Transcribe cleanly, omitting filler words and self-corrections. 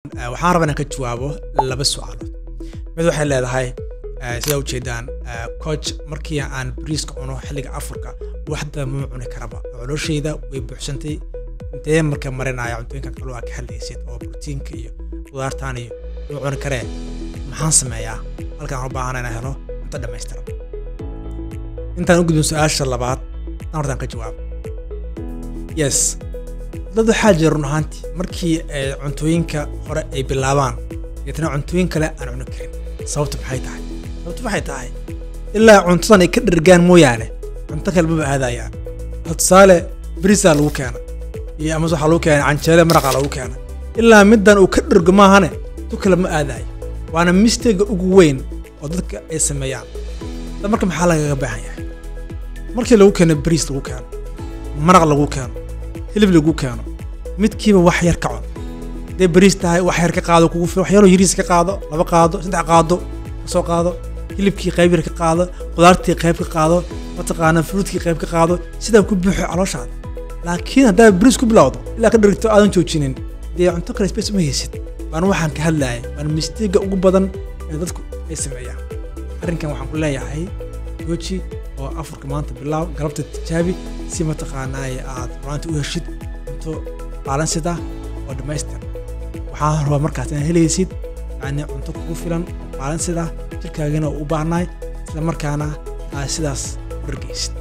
waxaan rabaa inaan ka jawaabo laba su'aalood mid waxay leedahay sida u jeedaan coach markii aan bariiska cuno xilliga afurka waxda ma cuni karaba caloosheeda way buuxsantay intee marka marinaya cuntooyinka kale oo ka hadlaysid oo proteinka iyo qudaartaan iyo ma cuni karee maxaan sameeyaa halkaan u baahan inaan helo cunto dhammaystiran intaan u gudbin su'aasha labaad aan hortaan ka jawaabo yes dad waxaa jira run ahaantii markii cuntooyinka hore ay bilaabaan yatana cuntooyin kale aan cuni karin sababtu maxay tahay sababtu waxay tahay ilaa cuntadan ay ka dhergaan mooyaane cunto kale ma aadayaan tusaale bariisa lagu keena iyo ama waxa lagu keena canjeele maraqa lagu keena ilaa middan uu ka dhergo maahane tu kale ma aadayo waana mistake ugu weyn oo dadka ay sameeyaan marka maxaa laga baahan yahay markii lagu keeno bariis lagu keeno maraq lagu keeno hilib lagu keeno midkiiba wax yar ka cun de bariis tahay wax yar ka qaado kugu filan wax yar oo yariis ka qaado laba qaado saddex qaado soo qaado hilibkii qayb yar ka qaado qudaartii qayb ka qaado mataqaana fruitkii qayb ka qaado sida ku buuxo calooshaada laakiin hadaa bariis ku bilowdo ilaa ka dhigto aadan joojinin de cunto kale space ma haysid baan waxaan ka hadlaayay baan mistake ugu badan ee dadku ay sameeyaan arrinkan waxaan ku leeyahay jooji oo afurka maanta bilow galabta tijaabi si mataqaanaa aad maanta u heshid cunto balanced ah oo dhammaystiran waxaan rabaa markaas inaad helaysid yani cunto kugu filan oo balanced ah jirkaagana u baahnaay isla markaana aad sidaas u dhargaysid